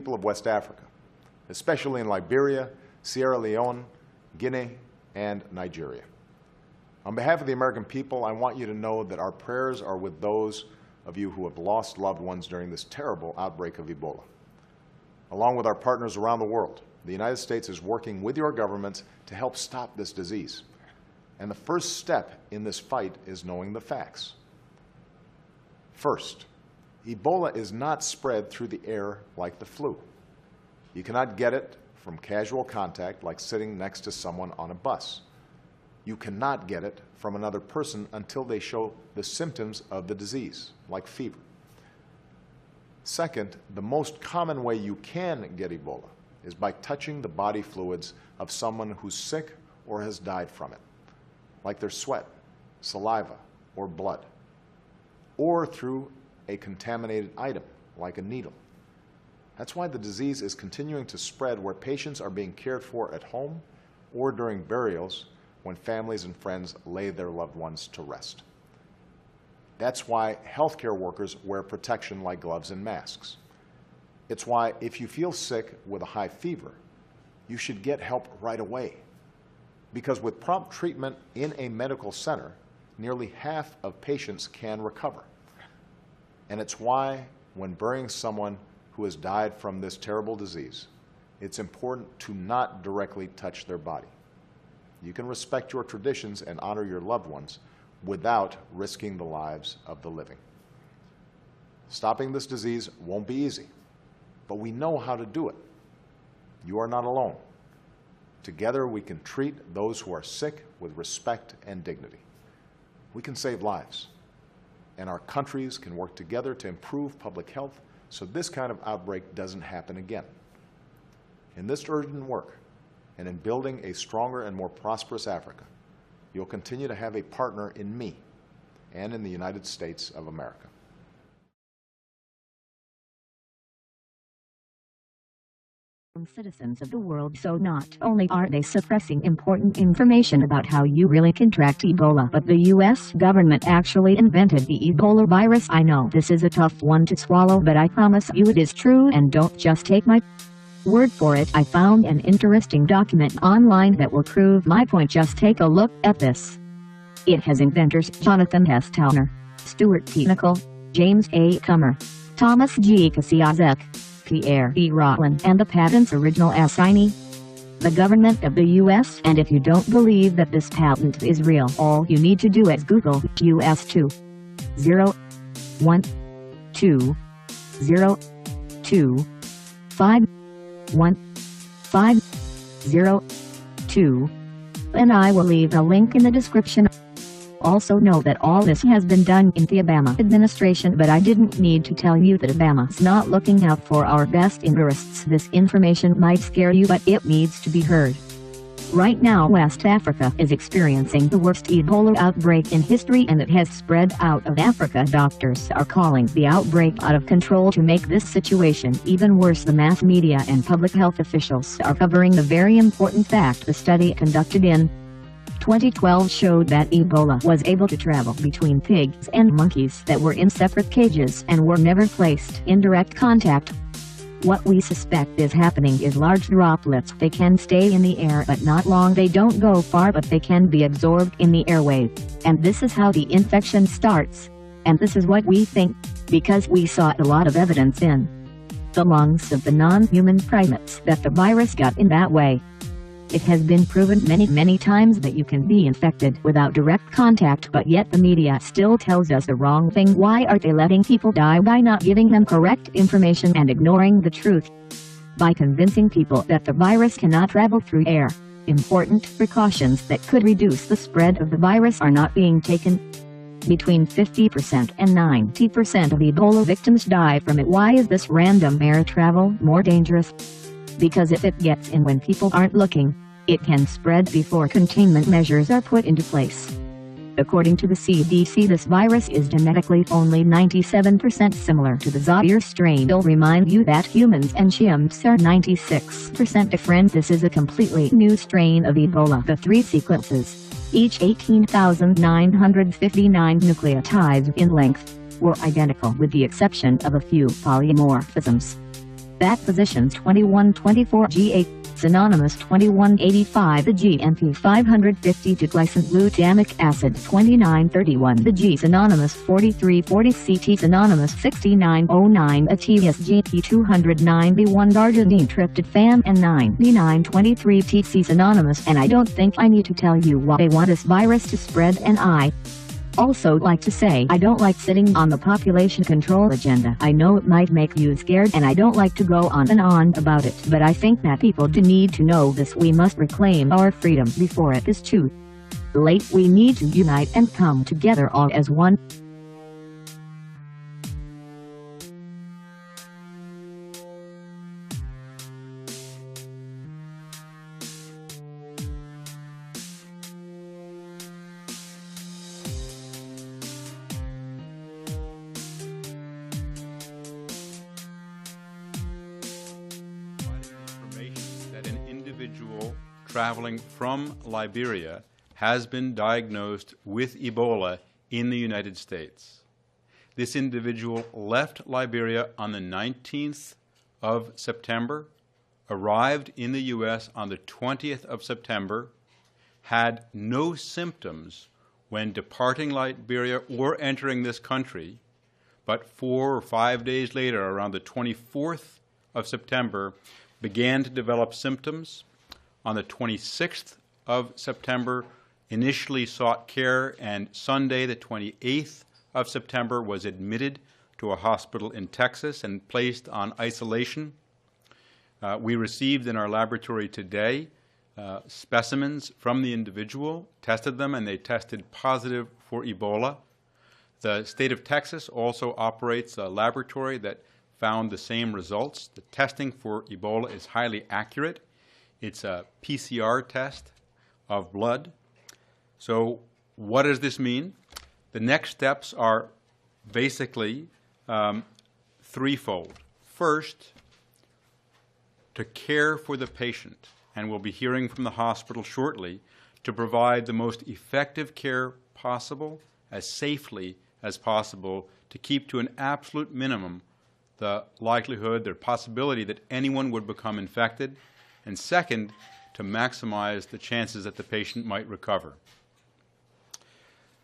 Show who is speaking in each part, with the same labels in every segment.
Speaker 1: people of West Africa, especially in Liberia, Sierra Leone, Guinea, and Nigeria. On behalf of the American people, I want you to know that our prayers are with those of you who have lost loved ones during this terrible outbreak of Ebola. Along with our partners around the world, the United States is working with your governments to help stop this disease. And the first step in this fight is knowing the facts. First, Ebola is not spread through the air like the flu. You cannot get it from casual contact like sitting next to someone on a bus. You cannot get it from another person until they show the symptoms of the disease, like fever. Second, the most common way you can get Ebola is by touching the body fluids of someone who's sick or has died from it, like their sweat, saliva, or blood, or through a contaminated item, like a needle. That's why the disease is continuing to spread where patients are being cared for at home or during burials when families and friends lay their loved ones to rest. That's why healthcare workers wear protection like gloves and masks. It's why if you feel sick with a high fever, you should get help right away. Because with prompt treatment in a medical center, nearly half of patients can recover. And it's why when burying someone who has died from this terrible disease, it's important to not directly touch their body. You can respect your traditions and honor your loved ones without risking the lives of the living. Stopping this disease won't be easy, but we know how to do it. You are not alone. Together we can treat those who are sick with respect and dignity. We can save lives, and our countries can work together to improve public health so this kind of outbreak doesn't happen again. In this urgent work, and in building a stronger and more prosperous Africa, you'll continue to have a partner in me and in the United States of America.
Speaker 2: Citizens of the world, so not only are they suppressing important information about how you really contract Ebola, but the U.S. government actually invented the Ebola virus. I know this is a tough one to swallow, but I promise you it is true, and don't just take my word for it. I found an interesting document online that will prove my point. Just take a look at this. It has inventors Jonathan S. Towner, Stuart T. Nicol, James A. Comer, Thomas G. Kasiazek, Pierre E. Rotlin, and the patent's original assignee, the government of the U.S. And if you don't believe that this patent is real, all you need to do is Google US 2 0 1 2 0 2 5 1 5 0 2, and I will leave a link in the description. Also know that all this has been done in the Obama administration, but I didn't need to tell you that Obama's not looking out for our best interests. This information might scare you, but it needs to be heard. Right now West Africa is experiencing the worst Ebola outbreak in history, and it has spread out of Africa. Doctors are calling the outbreak out of control. To make this situation even worse, the mass media and public health officials are covering the very important fact. The study conducted in 2012 showed that Ebola was able to travel between pigs and monkeys that were in separate cages and were never placed in direct contact. What we suspect is happening is large droplets. They can stay in the air but not long. They don't go far, but they can be absorbed in the airway. And this is how the infection starts. And this is what we think, because we saw a lot of evidence in the lungs of the non-human primates that the virus got in that way. It has been proven many times that you can be infected without direct contact, but yet the media still tells us the wrong thing. Why are they letting people die by not giving them correct information and ignoring the truth? By convincing people that the virus cannot travel through air. Important precautions that could reduce the spread of the virus are not being taken. Between 50% and 90% of Ebola victims die from it. Why is this random air travel more dangerous? Because if it gets in when people aren't looking, it can spread before containment measures are put into place. According to the CDC, this virus is genetically only 97% similar to the Zaire strain. They'll remind you that humans and chimps are 96% different. This is a completely new strain of Ebola. The three sequences, each 18,959 nucleotides in length, were identical with the exception of a few polymorphisms. Bat Physicians 2124 G8, Synonymous 2185 The GMP 550 to glycine-glutamic acid 2931 The G Synonymous 4340 CT Synonymous 6909 ATS GP 291 Darjanine tryptophan and 9923 TC Synonymous. And I don't think I need to tell you why they want this virus to spread, and I also like to say I don't like sitting on the population control agenda. I know it might make you scared and I don't like to go on and on about it, but I think that people do need to know this. We must reclaim our freedom before it is too late. We need to unite and come together all as one.
Speaker 3: That an individual traveling from Liberia has been diagnosed with Ebola in the United States. This individual left Liberia on the 19th of September, arrived in the U.S. on the 20th of September, had no symptoms when departing Liberia or entering this country, but 4 or 5 days later, around the 24th of September, began to develop symptoms. On the 26th of September, initially sought care, and Sunday, the 28th of September, was admitted to a hospital in Texas and placed on isolation. We received in our laboratory today specimens from the individual, tested them, and they tested positive for Ebola. The state of Texas also operates a laboratory that found the same results. The testing for Ebola is highly accurate. It's a PCR test of blood. So what does this mean? The next steps are basically threefold. First, to care for the patient, and we'll be hearing from the hospital shortly, to provide the most effective care possible, as safely as possible, to keep to an absolute minimum the likelihood, the possibility that anyone would become infected, and second, to maximize the chances that the patient might recover.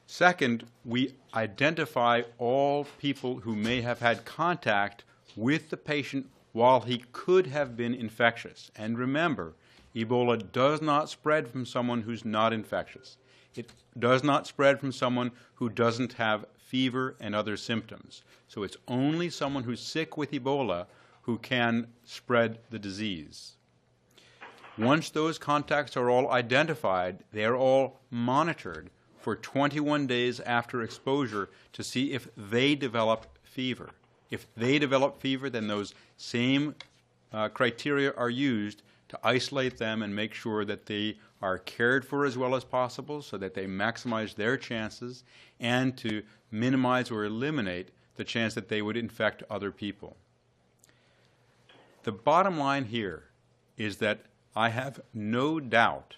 Speaker 3: Second, we identify all people who may have had contact with the patient while he could have been infectious. And remember, Ebola does not spread from someone who's not infectious. It does not spread from someone who doesn't have fever and other symptoms. So it's only someone who's sick with Ebola who can spread the disease. Once those contacts are all identified, they're all monitored for 21 days after exposure to see if they develop fever. If they develop fever, then those same criteria are used to isolate them and make sure that they are cared for as well as possible so that they maximize their chances, and to minimize or eliminate the chance that they would infect other people. The bottom line here is that I have no doubt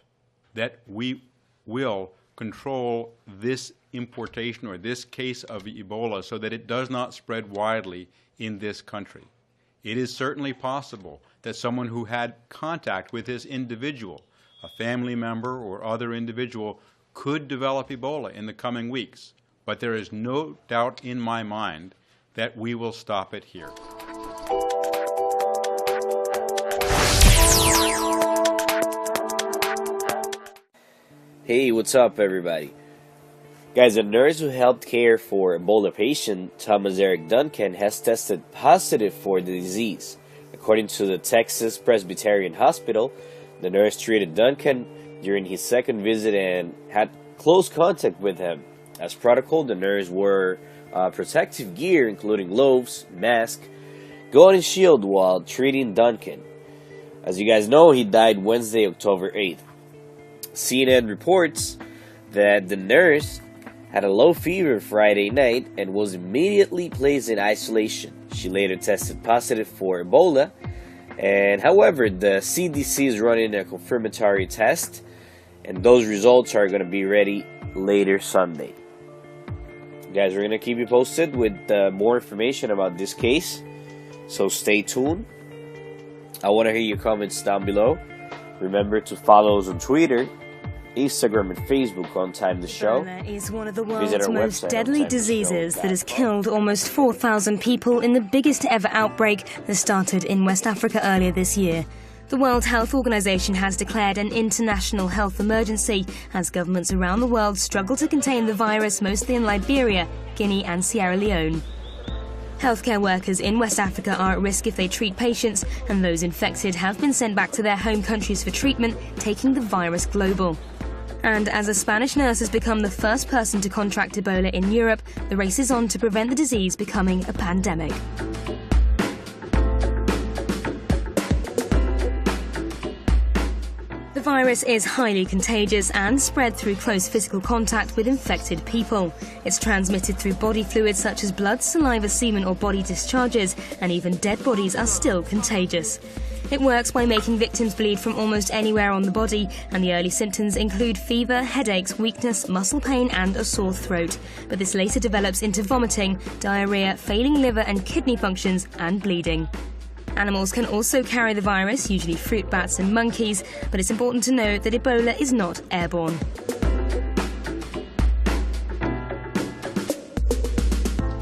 Speaker 3: that we will control this importation or this case of Ebola so that it does not spread widely in this country. It is certainly possible that someone who had contact with this individual, a family member or other individual, could develop Ebola in the coming weeks. But there is no doubt in my mind that we will stop it here.
Speaker 4: Hey, what's up, everybody? Guys, a nurse who helped care for Ebola patient Thomas Eric Duncan has tested positive for the disease. According to the Texas Presbyterian Hospital, the nurse treated Duncan during his second visit and had close contact with him. As protocol, the nurse wore protective gear including gloves, mask, golden shield while treating Duncan. As you guys know, he died Wednesday, October 8th. CNN reports that the nurse had a low fever Friday night and was immediately placed in isolation. She later tested positive for Ebola, and however, the CDC is running a confirmatory test, and those results are going to be ready later Sunday. Guys, we're going to keep you posted with more information about this case, so stay tuned. I want to hear your comments down below. Remember to follow us on Twitter, Instagram, and Facebook on Time the Show.
Speaker 5: Ebola is one of the
Speaker 4: Visit
Speaker 5: world's
Speaker 4: our
Speaker 5: most
Speaker 4: website on
Speaker 5: deadly diseases that has
Speaker 4: timetheshow.com.
Speaker 5: killed almost 4,000 people in the biggest ever outbreak that started in West Africa earlier this year. The World Health Organization has declared an international health emergency as governments around the world struggle to contain the virus, mostly in Liberia, Guinea, and Sierra Leone. Healthcare workers in West Africa are at risk if they treat patients, and those infected have been sent back to their home countries for treatment, taking the virus global. And as a Spanish nurse has become the first person to contract Ebola in Europe, the race is on to prevent the disease becoming a pandemic. The virus is highly contagious and spread through close physical contact with infected people. It's transmitted through body fluids such as blood, saliva, semen or body discharges, and even dead bodies are still contagious. It works by making victims bleed from almost anywhere on the body, and the early symptoms include fever, headaches, weakness, muscle pain and a sore throat. But this later develops into vomiting, diarrhea, failing liver and kidney functions, and bleeding. Animals can also carry the virus, usually fruit bats and monkeys, but it's important to note that Ebola is not airborne.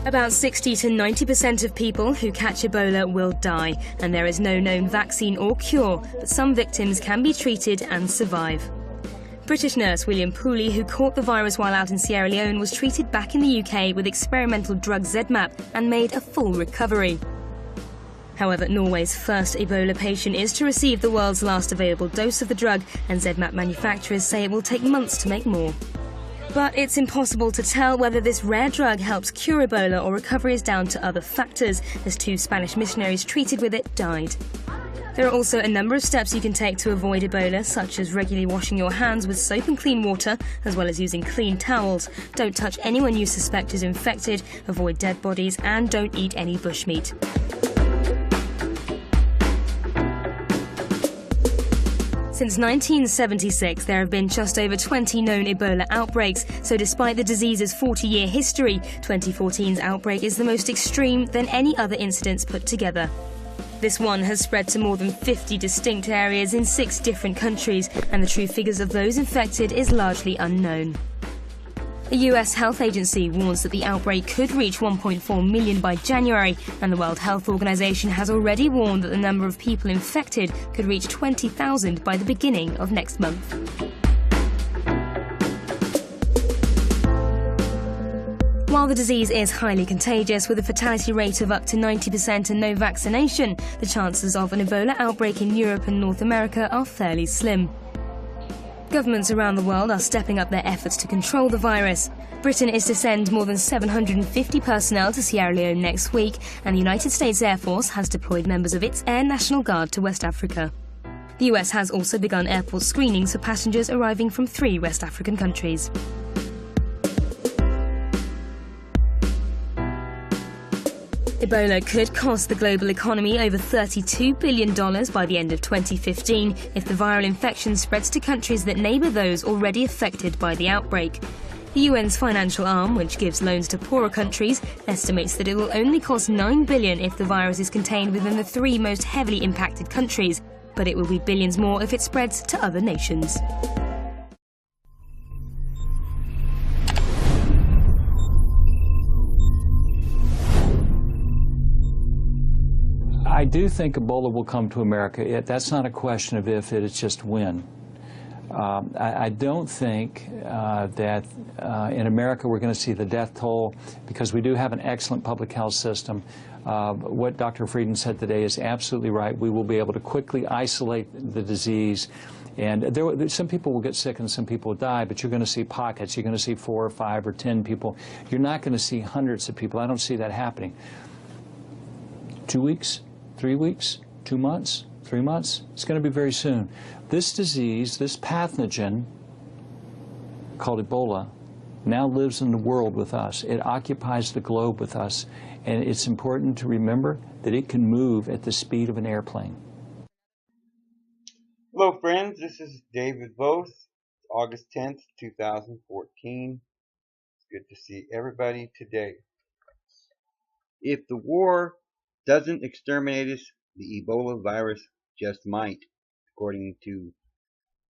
Speaker 5: About 60 to 90% of people who catch Ebola will die, and there is no known vaccine or cure, but some victims can be treated and survive. British nurse William Pooley, who caught the virus while out in Sierra Leone, was treated back in the UK with experimental drug ZMapp and made a full recovery. However, Norway's first Ebola patient is to receive the world's last available dose of the drug, and ZMapp manufacturers say it will take months to make more. But it's impossible to tell whether this rare drug helps cure Ebola or recovery is down to other factors, as 2 Spanish missionaries treated with it died. There are also a number of steps you can take to avoid Ebola, such as regularly washing your hands with soap and clean water, as well as using clean towels. Don't touch anyone you suspect is infected, avoid dead bodies, and don't eat any bushmeat. Since 1976, there have been just over 20 known Ebola outbreaks, so despite the disease's 40-year history, 2014's outbreak is the most extreme than any other incidents put together. This one has spread to more than 50 distinct areas in 6 different countries, and the true figures of those infected is largely unknown. The US Health Agency warns that the outbreak could reach 1.4 million by January, and the World Health Organization has already warned that the number of people infected could reach 20,000 by the beginning of next month. While the disease is highly contagious, with a fatality rate of up to 90% and no vaccination, the chances of an Ebola outbreak in Europe and North America are fairly slim. Governments around the world are stepping up their efforts to control the virus. Britain is to send more than 750 personnel to Sierra Leone next week, and the United States Air Force has deployed members of its Air National Guard to West Africa. The US has also begun airport screenings for passengers arriving from 3 West African countries. Ebola could cost the global economy over $32 billion by the end of 2015 if the viral infection spreads to countries that neighbour those already affected by the outbreak. The UN's financial arm, which gives loans to poorer countries, estimates that it will only cost $9 billion if the virus is contained within the 3 most heavily impacted countries, but it will be billions more if it spreads to other nations.
Speaker 6: I do think Ebola will come to America. That's not a question of if, it's just when. I don't think that in America we're going to see the death toll, because we do have an excellent public health system. What Dr. Frieden said today is absolutely right. We will be able to quickly isolate the disease. And some people will get sick and some people will die, but you're going to see pockets. You're going to see 4 or 5 or 10 people. You're not going to see hundreds of people. I don't see that happening. 2 weeks? 3 weeks, 2 months, 3 months. It's going to be very soon. This disease, this pathogen called Ebola, now lives in the world with us. It occupies the globe with us. And it's important to remember that it can move at the speed of an airplane.
Speaker 7: Hello friends, this is David Voth, August 10th, 2014. It's good to see everybody today. If the war doesn't exterminate us, the Ebola virus just might, according to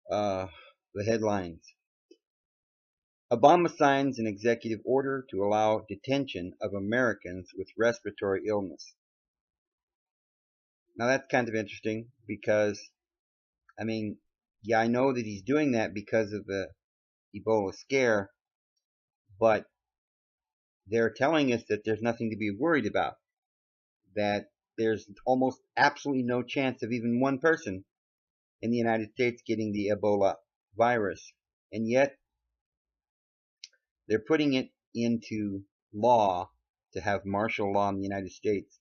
Speaker 7: the headlines. Obama signs an executive order to allow detention of Americans with respiratory illness. Now that's kind of interesting because, I mean, yeah, I know that he's doing that because of the Ebola scare, but they're telling us that there's nothing to be worried about, that there's almost absolutely no chance of even one person in the United States getting the Ebola virus. And yet, they're putting it into law to have martial law in the United States.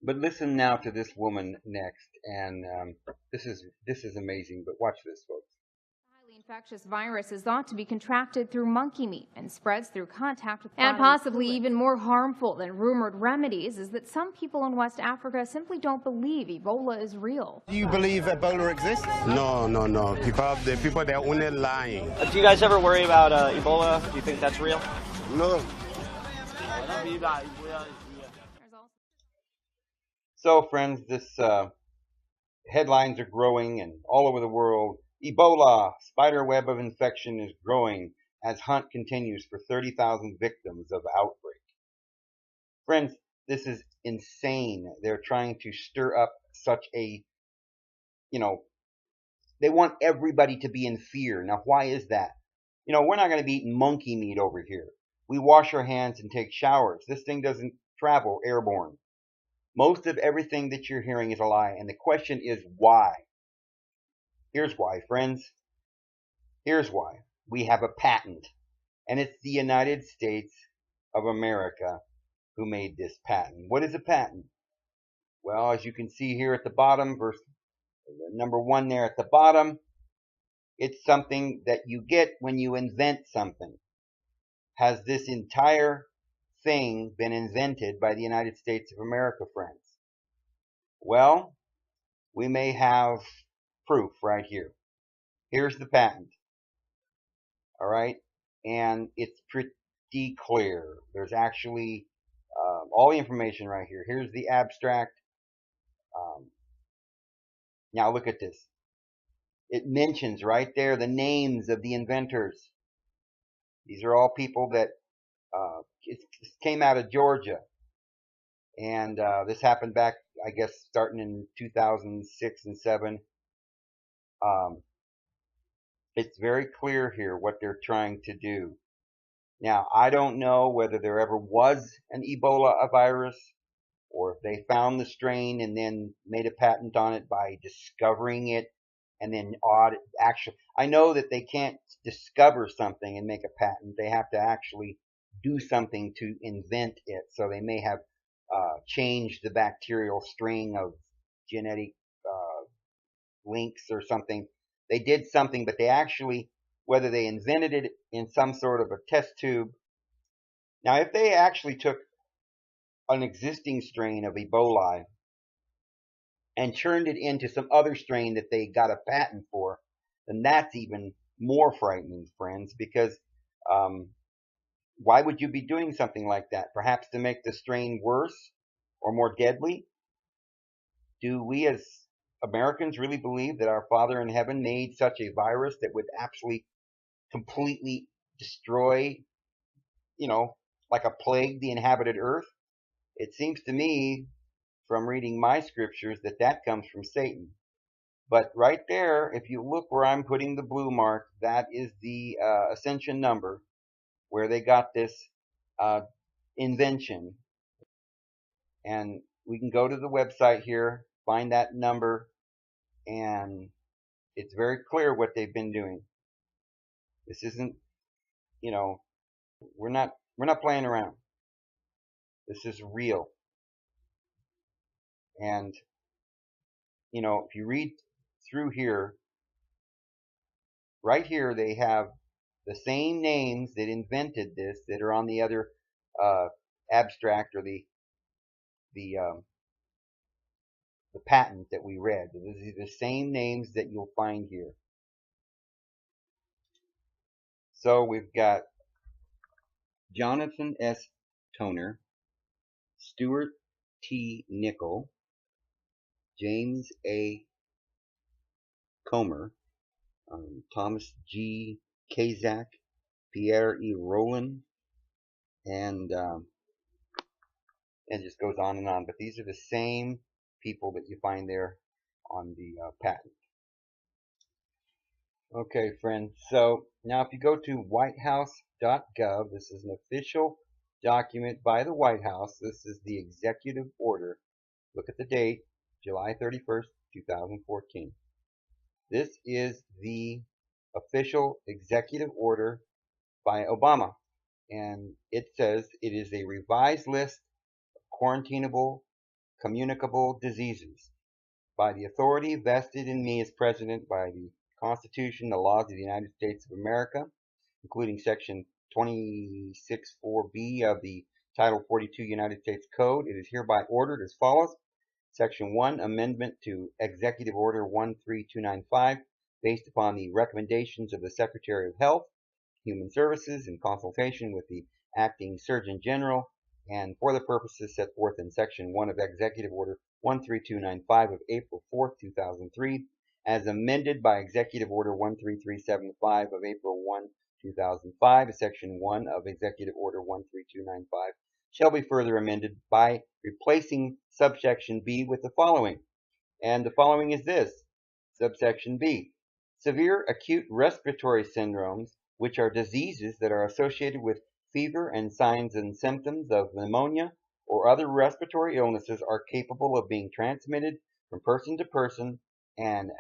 Speaker 7: But listen now to this woman next, and this is amazing, but watch this, folks.
Speaker 8: Highly infectious virus is thought to be contracted through monkey meat and spreads through contact with
Speaker 9: and possibly even more harmful than rumored remedies is that some people in West Africa simply don't believe Ebola is real.
Speaker 10: Do you believe Ebola exists?
Speaker 11: No. The people they're only lying.
Speaker 12: Do you guys ever worry about Ebola? Do you think that's real?
Speaker 11: No.
Speaker 7: So, friends, this headlines are growing and all over the world. Ebola, spider web of infection is growing as hunt continues for 30,000 victims of outbreak. Friends, this is insane. They're trying to stir up such a, they want everybody to be in fear. Now, why is that? We're not going to be eating monkey meat over here. We wash our hands and take showers. This thing doesn't travel airborne. Most of everything that you're hearing is a lie, and the question is why? Here's why, friends. Here's why. We have a patent, and it's the United States of America who made this patent. What is a patent? Well, as you can see here at the bottom, verse number 1 there at the bottom, it's something that you get when you invent something. Has this entire thing been invented by the United States of America, friends? Well, we may have proof right here. Here's the patent. All right, and it's pretty clear. There's actually all the information right here. Here's the abstract. Now look at this. It mentions right there the names of the inventors. These are all people that it came out of Georgia, and this happened back, I guess, starting in 2006 and 7. It's very clear here what they're trying to do. Now, I don't know whether there ever was an Ebola virus, or if they found the strain and then made a patent on it by discovering it and then I know that they can't discover something and make a patent. They have to actually do something to invent it. So they may have changed the bacterial string of genetic links or something. They did something, but they actually, whether they invented it in some sort of a test tube. Now, if they actually took an existing strain of Ebola and turned it into some other strain that they got a patent for, then that's even more frightening, friends, because why would you be doing something like that? Perhaps to make the strain worse or more deadly? Do we as Americans really believe that our Father in heaven made such a virus that would absolutely completely destroy, like a plague, the inhabited earth? It seems to me, from reading my scriptures, that comes from Satan. But right there, if you look where I'm putting the blue mark, that is the ascension number, where they got this invention. And we can go to the website here, find that number, and it's very clear what they've been doing. This isn't, we're not playing around. This is real. And, if you read through here, right here they have the same names that invented this that are on the other abstract or the patent that we read. These are the same names that you'll find here. So we've got Jonathan S. Toner, Stuart T. Nickel, James A. Comer, Thomas G. Kazak, Pierre E. Rowland, and it just goes on and on. But these are the same people that you find there on the patent. Okay, friends. So now if you go to whitehouse.gov, this is an official document by the White House. This is the executive order. Look at the date, July 31st, 2014. This is the official executive order by Obama. And it says it is a revised list of quarantinable, communicable diseases by the authority vested in me as president by the Constitution, the laws of the United States of America, including Section 26(4)(b) of the Title 42 United States Code. It is hereby ordered as follows. Section 1, Amendment to Executive Order 13295, based upon the recommendations of the Secretary of Health, Human Services, in consultation with the Acting Surgeon General, and for the purposes set forth in Section 1 of Executive Order 13295 of April 4, 2003, as amended by Executive Order 13375 of April 1, 2005, Section 1 of Executive Order 13295, shall be further amended by replacing subsection B with the following. And the following is this, subsection B. Severe acute respiratory syndromes, which are diseases that are associated with fever and signs and symptoms of pneumonia or other respiratory illnesses, are capable of being transmitted from person to person and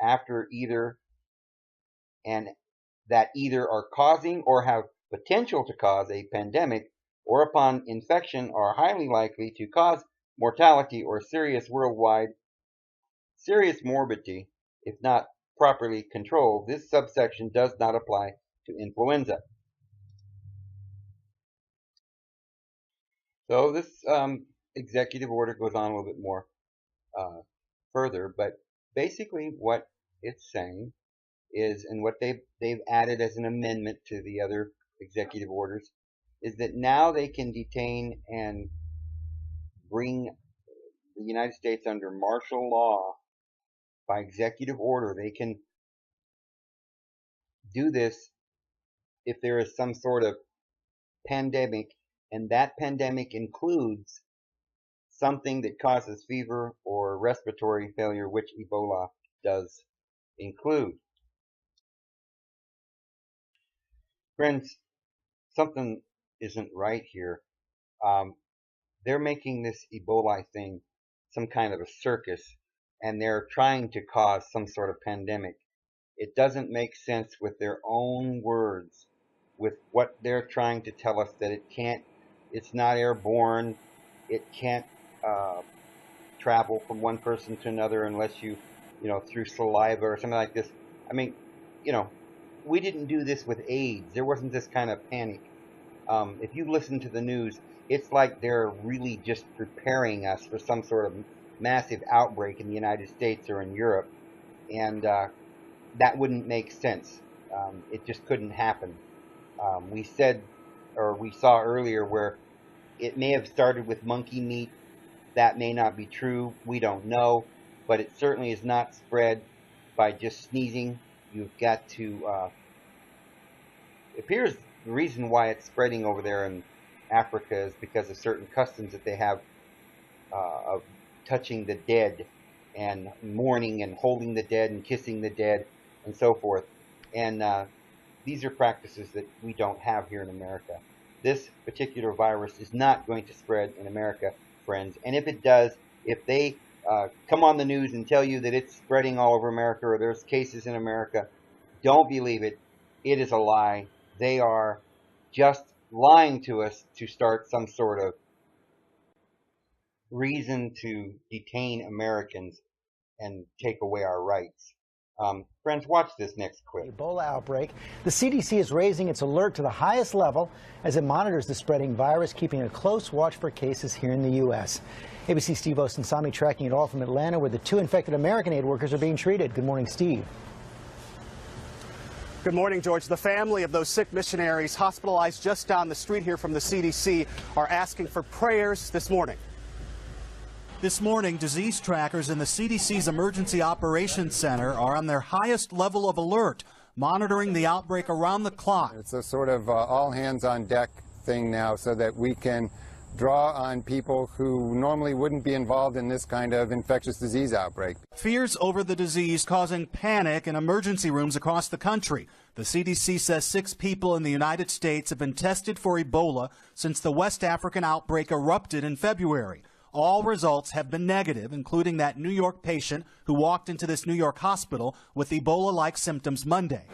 Speaker 7: that either are causing or have potential to cause a pandemic, or upon infection are highly likely to cause mortality or serious morbidity if not properly controlled. This subsection does not apply to influenza. So this executive order goes on a little bit more further, but basically what it's saying is, and what they've added as an amendment to the other executive orders, is that now they can detain and bring the United States under martial law by executive order. They can do this if there is some sort of pandemic, and that pandemic includes something that causes fever or respiratory failure, which Ebola does include. Friends, something isn't right here. They're making this Ebola thing some kind of a circus, and they're trying to cause some sort of pandemic. It doesn't make sense with their own words, with what they're trying to tell us, that it's not airborne, it can't travel from one person to another unless through saliva or something like this. I mean, we didn't do this with AIDS. There wasn't this kind of panic. If you listen to the news, it's like they're really just preparing us for some sort of massive outbreak in the United States or in Europe, and that wouldn't make sense. It just couldn't happen. We saw earlier where it may have started with monkey meat. That may not be true. We don't know, but it certainly is not spread by just sneezing. You've got to, it appears the reason why it's spreading over there in Africa is because of certain customs that they have of touching the dead and mourning and holding the dead and kissing the dead and so forth. And these are practices that we don't have here in America. This particular virus is not going to spread in America, friends. And if it does, if they come on the news and tell you that it's spreading all over America or there's cases in America, don't believe it. It is a lie. They are just lying to us to start some sort of reason to detain Americans and take away our rights. Friends, watch this next clip.
Speaker 10: Ebola outbreak. The CDC is raising its alert to the highest level as it monitors the spreading virus, keeping a close watch for cases here in the U.S. ABC Steve Osunsami tracking it all from Atlanta, where the 2 infected American aid workers are being treated. Good morning, Steve.
Speaker 13: Good morning, George. The family of those sick missionaries hospitalized just down the street here from the CDC are asking for prayers this morning. This morning, disease trackers in the CDC's Emergency Operations Center are on their highest level of alert, monitoring the outbreak around the clock.
Speaker 14: It's a sort of all hands on deck thing now so that we can draw on people who normally wouldn't be involved in this kind of infectious disease outbreak.
Speaker 13: Fears over the disease causing panic in emergency rooms across the country. The CDC says 6 people in the United States have been tested for Ebola since the West African outbreak erupted in February. All results have been negative, including that New York patient who walked into this New York hospital with Ebola-like symptoms Monday.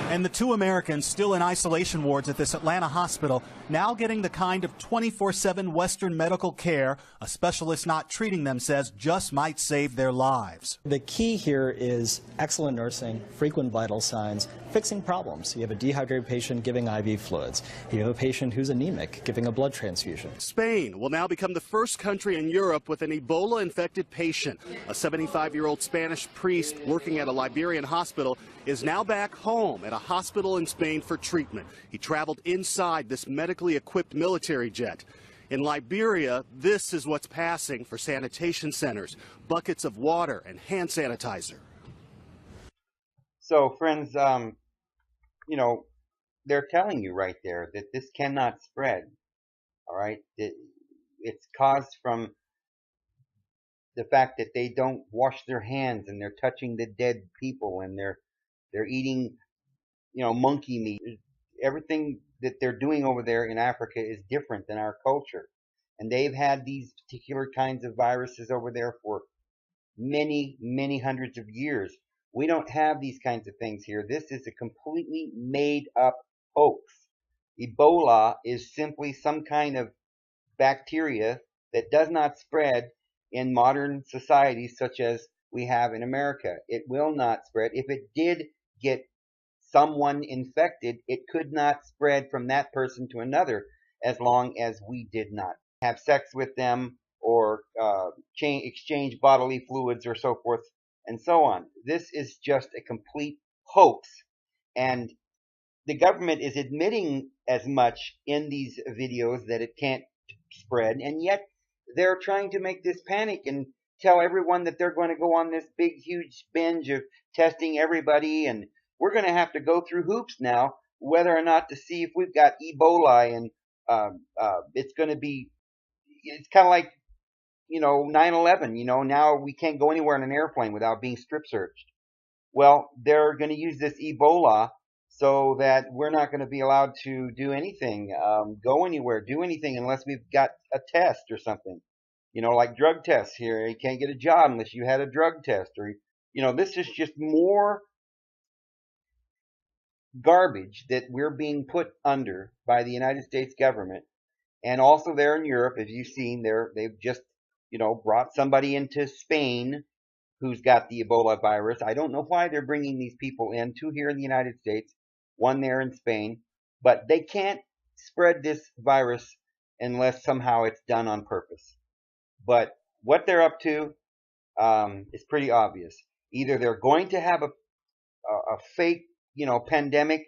Speaker 13: And the 2 Americans still in isolation wards at this Atlanta hospital now getting the kind of 24/7 Western medical care a specialist not treating them says just might save their lives.
Speaker 15: The key here is excellent nursing, frequent vital signs, fixing problems. You have a dehydrated patient giving IV fluids. You have a patient who's anemic giving a blood transfusion.
Speaker 13: Spain will now become the first country in Europe with an Ebola-infected patient. A 75-year-old Spanish priest working at a Liberian hospital is now back home at a hospital in Spain for treatment. He traveled inside this medically equipped military jet. In Liberia, this is what's passing for sanitation centers, buckets of water and hand sanitizer.
Speaker 7: So, friends, you know, they're telling you right there that this cannot spread, all right? It's caused from the fact that they don't wash their hands and they're touching the dead people and they're eating, you know, monkey meat. Everything that they're doing over there in Africa is different than our culture. And they've had these particular kinds of viruses over there for many, many hundreds of years. We don't have these kinds of things here. This is a completely made up hoax. Ebola is simply some kind of bacteria that does not spread in modern societies such as we have in America. It will not spread. If it did get someone infected, it could not spread from that person to another as long as we did not have sex with them or exchange bodily fluids or so forth and so on. This is just a complete hoax. And the government is admitting as much in these videos that it can't spread, and yet they're trying to make this panic and tell everyone that they're going to go on this big, huge binge of testing everybody, and we're going to have to go through hoops now whether or not to see if we've got Ebola, and it's going to be, it's kind of like, you know, 9/11, you know, now we can't go anywhere in an airplane without being strip searched. Well, they're going to use this Ebola so that we're not going to be allowed to do anything, go anywhere, do anything unless we've got a test or something. You know, like drug tests here. You can't get a job unless you had a drug test. Or, you know, this is just more garbage that we're being put under by the United States government. And also there in Europe, as you've seen, they've just, you know, brought somebody into Spain who's got the Ebola virus. I don't know why they're bringing these people in, 2 here in the United States, 1 there in Spain. But they can't spread this virus unless somehow it's done on purpose. But what they're up to is pretty obvious. Either they're going to have a fake, you know, pandemic,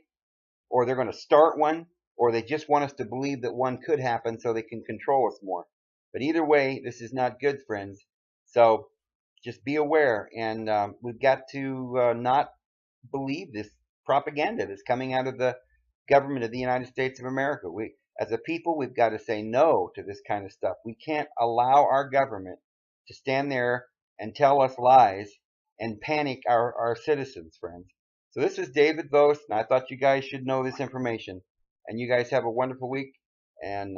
Speaker 7: or they're going to start one, or they just want us to believe that one could happen so they can control us more. But either way, this is not good, friends. So just be aware, and we've got to not believe this propaganda that's coming out of the government of the United States of America. As a people, we've got to say no to this kind of stuff. We can't allow our government to stand there and tell us lies and panic our citizens, friends. So this is David Vos, and I thought you guys should know this information. And you guys have a wonderful week, and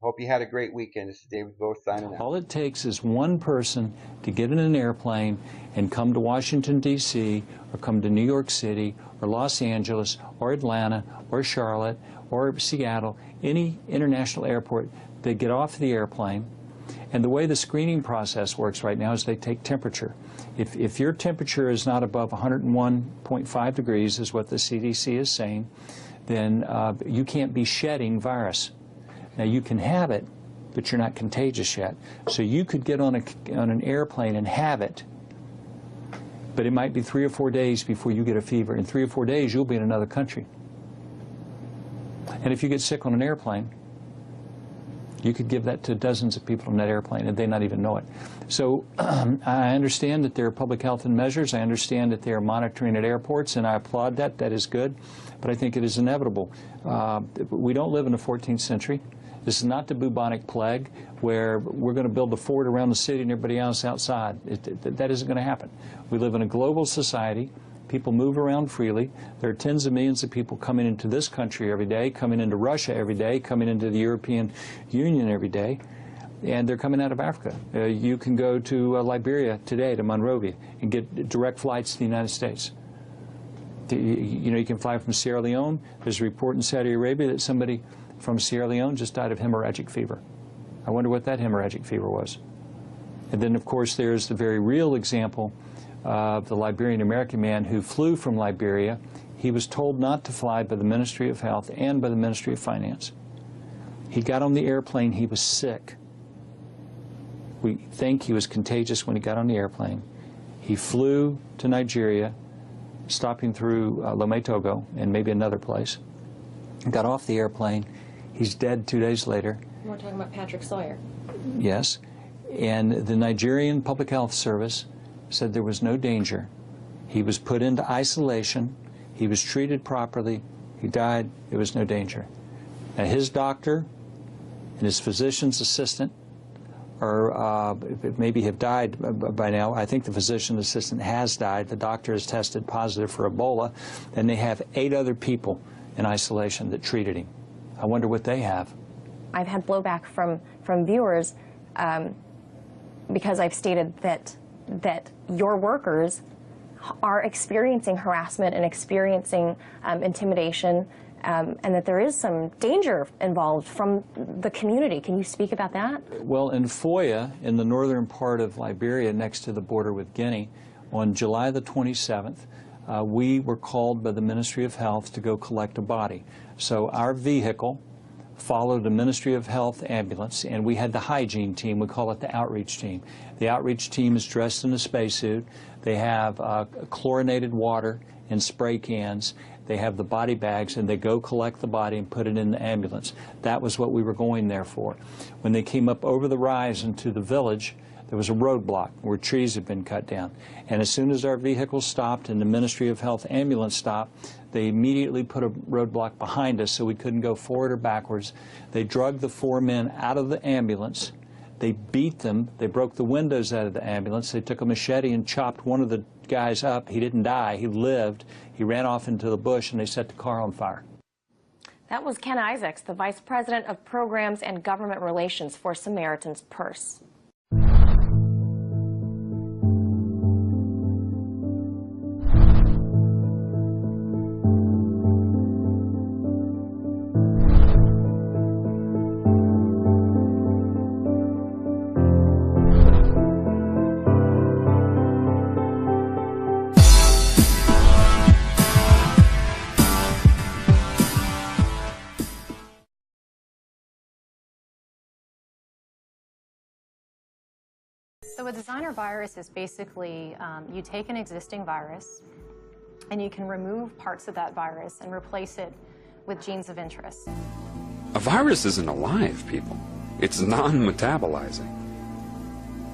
Speaker 7: hope you had a great weekend. This is David Vos signing out.
Speaker 6: All it takes is one person to get in an airplane and come to Washington, D.C., or come to New York City, or Los Angeles, or Atlanta, or Charlotte, or Seattle, any international airport. They get off the airplane, and the way the screening process works right now is they take temperature. If your temperature is not above 101.5 degrees, is what the CDC is saying, then you can't be shedding virus. Now, you can have it, but you're not contagious yet. So you could get on an airplane and have it, but it might be 3 or 4 days before you get a fever. In 3 or 4 days, you'll be in another country. And if you get sick on an airplane, You could give that to dozens of people in that airplane and they not even know it. So I understand that there are public health measures. I understand that they are monitoring at airports, and I applaud that. That is good. But I think it is inevitable. We don't live in the 14th century. This is not the bubonic plague where we're going to build a fort around the city and everybody else outside. That isn't going to happen. We live in a global society. People move around freely. There are tens of millions of people coming into this country every day, coming into Russia every day, coming into the European Union every day, and they're coming out of Africa. You can go to Liberia today, to Monrovia, and get direct flights to the United States. You know, you can fly from Sierra Leone. There's a report in Saudi Arabia that somebody from Sierra Leone just died of hemorrhagic fever. I wonder what that hemorrhagic fever was. And then, of course, there's the very real example of the Liberian American man who flew from Liberia. He was told not to fly by the Ministry of Health and by the Ministry of Finance. He got on the airplane. He was sick. We think he was contagious when he got on the airplane. He flew to Nigeria, stopping through Lomé, Togo, and maybe another place. Got off the airplane. He's dead 2 days later.
Speaker 16: We're talking about Patrick Sawyer.
Speaker 6: Yes. And the Nigerian Public Health Service said there was no danger. He was put into isolation. He was treated properly. He died. There was no danger. Now, his doctor and his physician's assistant are maybe have died by now. I think the physician assistant has died. The doctor has tested positive for Ebola, and they have 8 other people in isolation that treated him. I wonder what they have.
Speaker 16: I've had blowback from viewers because I've stated that your workers are experiencing harassment and experiencing intimidation, and that there is some danger involved from the community. Can you speak about that?
Speaker 6: Well, in Foya, in the northern part of Liberia, next to the border with Guinea, on July the 27th, we were called by the Ministry of Health to go collect a body. So our vehicle followed a Ministry of Health ambulance, and we had the hygiene team. We call it the outreach team. The outreach team is dressed in a spacesuit. They have chlorinated water in spray cans. They have the body bags, and they go collect the body and put it in the ambulance. That was what we were going there for. When they came up over the rise into the village, there was a roadblock where trees had been cut down. And as soon as our vehicle stopped and the Ministry of Health ambulance stopped, they immediately put a roadblock behind us so we couldn't go forward or backwards. They drugged the 4 men out of the ambulance. They beat them. They broke the windows out of the ambulance. They took a machete and chopped one of the guys up. He didn't die. He lived. He ran off into the bush, and they set the car on fire.
Speaker 16: That was Ken Isaacs, the Vice President of Programs and Government Relations for Samaritan's Purse.
Speaker 17: So a designer virus is basically, you take an existing virus and you can remove parts of that virus and replace it with genes of interest.
Speaker 18: A virus isn't alive, people. It's non-metabolizing.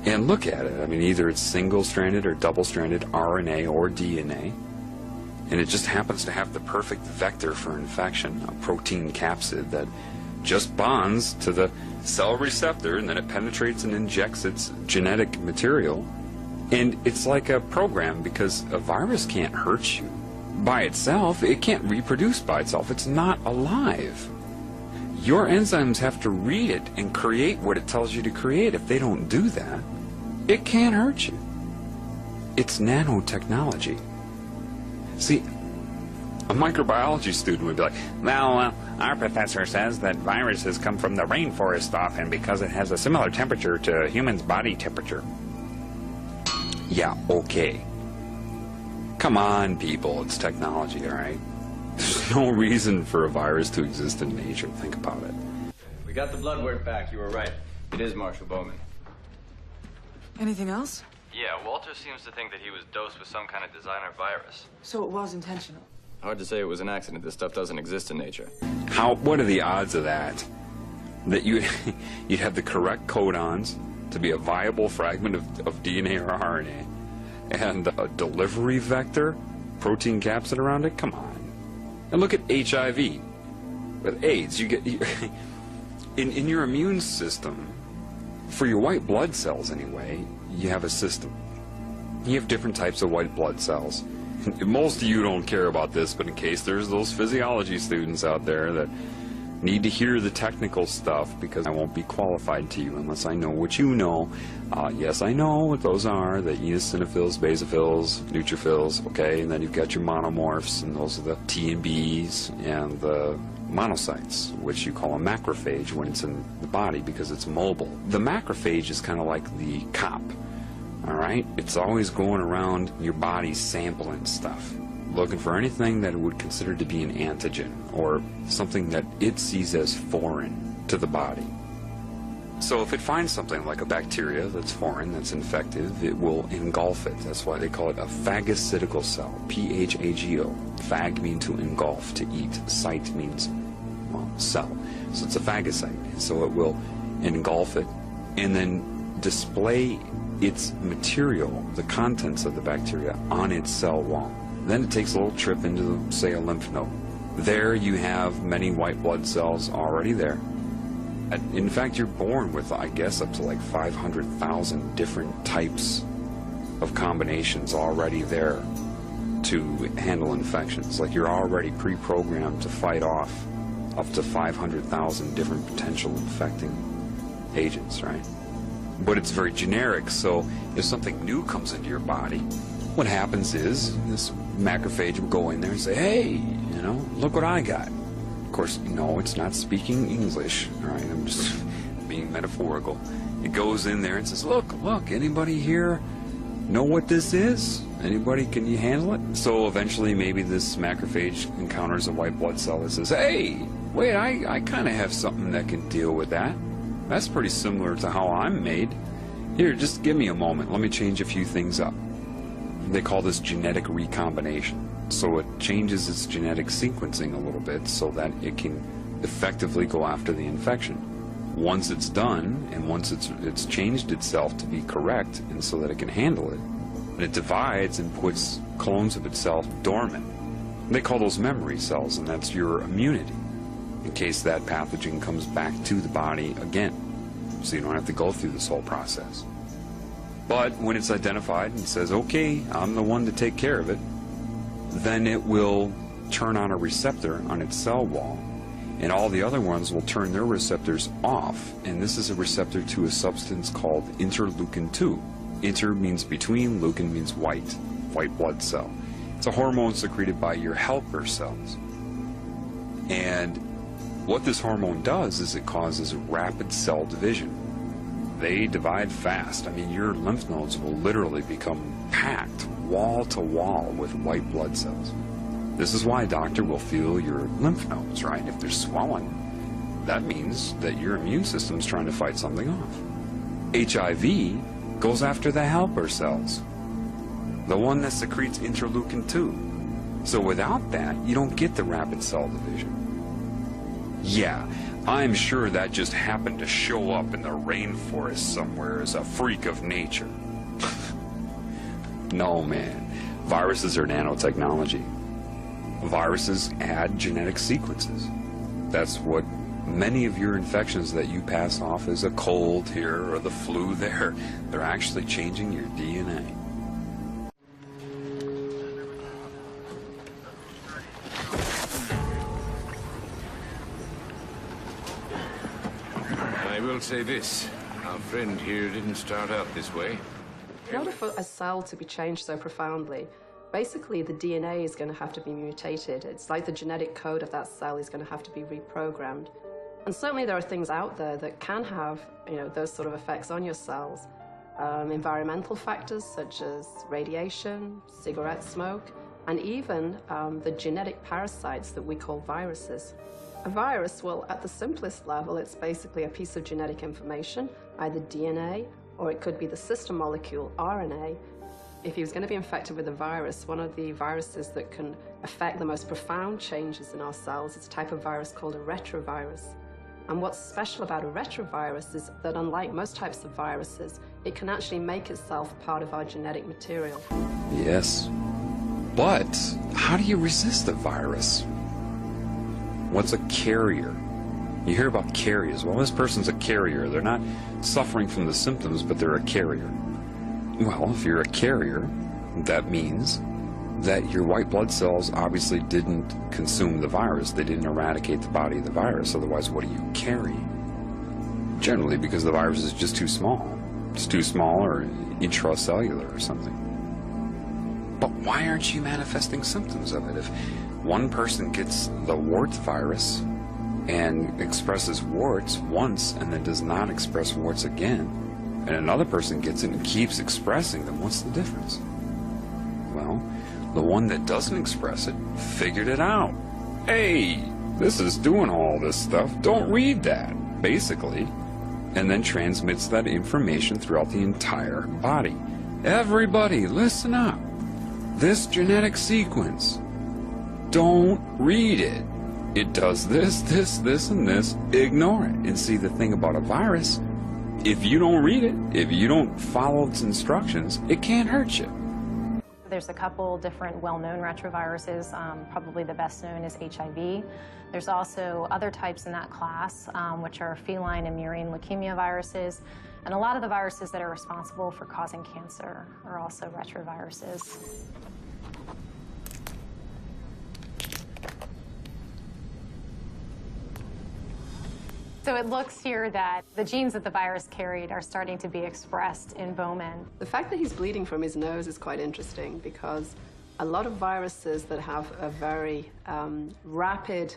Speaker 18: And look at it. I mean, either it's single-stranded or double-stranded RNA or DNA. And it just happens to have the perfect vector for infection, a protein capsid that just bonds to the cell receptor, and then it penetrates and injects its genetic material. And it's like a program, because a virus can't hurt you by itself. It can't reproduce by itself. It's not alive. Your enzymes have to read it and create what it tells you to create. If they don't do that, it can't hurt you. It's nanotechnology. See, a microbiology student would be like, well, our professor says that viruses come from the rainforest often because it has a similar temperature to a human's body temperature. Yeah, okay. Come on, people, it's technology, all right? There's no reason for a virus to exist in nature. Think about it.
Speaker 19: We got the blood work back. You were right. It is Marshall Bowman.
Speaker 20: Anything else?
Speaker 19: Yeah, Walter seems to think that he was dosed with some kind of designer virus.
Speaker 20: So it was intentional.
Speaker 19: Hard to say it was an accident. This stuff doesn't exist in nature.
Speaker 18: What are the odds of that? that you'd have the correct codons to be a viable fragment of DNA or RNA, and a delivery vector, protein capsid around it? Come on. And look at HIV. With AIDS, you get, in your immune system, for your white blood cells anyway, you have a system. You have different types of white blood cells. Most of you don't care about this, but in case there's those physiology students out there that need to hear the technical stuff, because I won't be qualified to you unless I know what you know. Yes, I know what those are, the eosinophils, basophils, neutrophils, okay, and then you've got your monomorphs, and those are the T and Bs, and the monocytes, which you call a macrophage when it's in the body because it's mobile. The macrophage is kind of like the cop, all right? It's always going around your body sampling stuff, looking for anything that it would consider to be an antigen or something that it sees as foreign to the body. So if it finds something like a bacteria that's foreign, that's infective, it will engulf it. That's why they call it a phagocytical cell, P-H-A-G-O. Phag means to engulf, to eat. Cyte means, well, cell. So it's a phagocyte. And so it will engulf it and then display its material, the contents of the bacteria, on its cell wall. Then it takes a little trip into, say, a lymph node. There you have many white blood cells already there. In fact, you're born with, I guess, up to like 500,000 different types of combinations already there to handle infections. Like, you're already pre-programmed to fight off up to 500,000 different potential infecting agents, right? But it's very generic, so if something new comes into your body, what happens is this macrophage will go in there and say, hey, you know, look what I got. Of course, no, it's not speaking English, all right? I'm just being metaphorical. It goes in there and says, look, anybody here know what this is? Anybody, can you handle it? So eventually maybe this macrophage encounters a white blood cell that says, hey, wait, I kind of have something that can deal with that. That's pretty similar to how I'm made. Here, just give me a moment. Let me change a few things up. They call this genetic recombination. So it changes its genetic sequencing a little bit so that it can effectively go after the infection. Once it's done, and once it's changed itself to be correct, and so that it can handle it, it divides and puts clones of itself dormant. They call those memory cells, and that's your immunity, in case that pathogen comes back to the body again. So you don't have to go through this whole process. But when it's identified and says, okay, I'm the one to take care of it, then it will turn on a receptor on its cell wall, and all the other ones will turn their receptors off, and this is a receptor to a substance called interleukin-2. Inter means between, leukin means white blood cell. It's a hormone secreted by your helper cells. And what this hormone does is it causes rapid cell division. They divide fast. I mean, your lymph nodes will literally become packed wall to wall with white blood cells. This is why a doctor will feel your lymph nodes, right? If they're swollen, that means that your immune system's trying to fight something off. HIV goes after the helper cells, the one that secretes interleukin-2. So without that, you don't get the rapid cell division. Yeah, I'm sure that just happened to show up in the rainforest somewhere as a freak of nature. No, man. Viruses are nanotechnology. Viruses add genetic sequences. That's what many of your infections that you pass off as a cold here or the flu there, they're actually changing your DNA.
Speaker 21: I will say this. Our friend here didn't start out this way.
Speaker 22: In order for a cell to be changed so profoundly, basically the DNA is going to have to be mutated. It's like the genetic code of that cell is going to have to be reprogrammed. And certainly there are things out there that can have, those sort of effects on your cells. Environmental factors such as radiation, cigarette smoke, and even the genetic parasites that we call viruses. A virus, well, at the simplest level, it's basically a piece of genetic information, either DNA, or it could be the sister molecule, RNA. If he was going to be infected with a virus, one of the viruses that can affect the most profound changes in our cells is a type of virus called a retrovirus. And what's special about a retrovirus is that unlike most types of viruses, it can actually make itself part of our genetic material.
Speaker 18: Yes. But how do you resist a virus? What's a carrier? You hear about carriers. Well, this person's a carrier. They're not suffering from the symptoms, but they're a carrier. Well, if you're a carrier, that means that your white blood cells obviously didn't consume the virus. They didn't eradicate the body of the virus. Otherwise, what do you carry? Generally, because the virus is just too small. It's too small or intracellular or something. But why aren't you manifesting symptoms of it? If one person gets the warts virus and expresses warts once and then does not express warts again, and another person gets it and keeps expressing them, what's the difference? Well, the one that doesn't express it figured it out. Hey, this is doing all this stuff. Don't read that, basically. And then transmits that information throughout the entire body. Everybody, listen up. This genetic sequence, don't read it. It does this, this, this, and this. Ignore it. And see, the thing about a virus, if you don't read it, if you don't follow its instructions, it can't hurt you.
Speaker 17: There's a couple different well-known retroviruses. Probably the best known is HIV. There's also other types in that class, which are feline and murine leukemia viruses. And a lot of the viruses that are responsible for causing cancer are also retroviruses. So it looks here that the genes that the virus carried are starting to be expressed in Bowman.
Speaker 22: The fact that he's bleeding from his nose is quite interesting because a lot of viruses that have a very rapid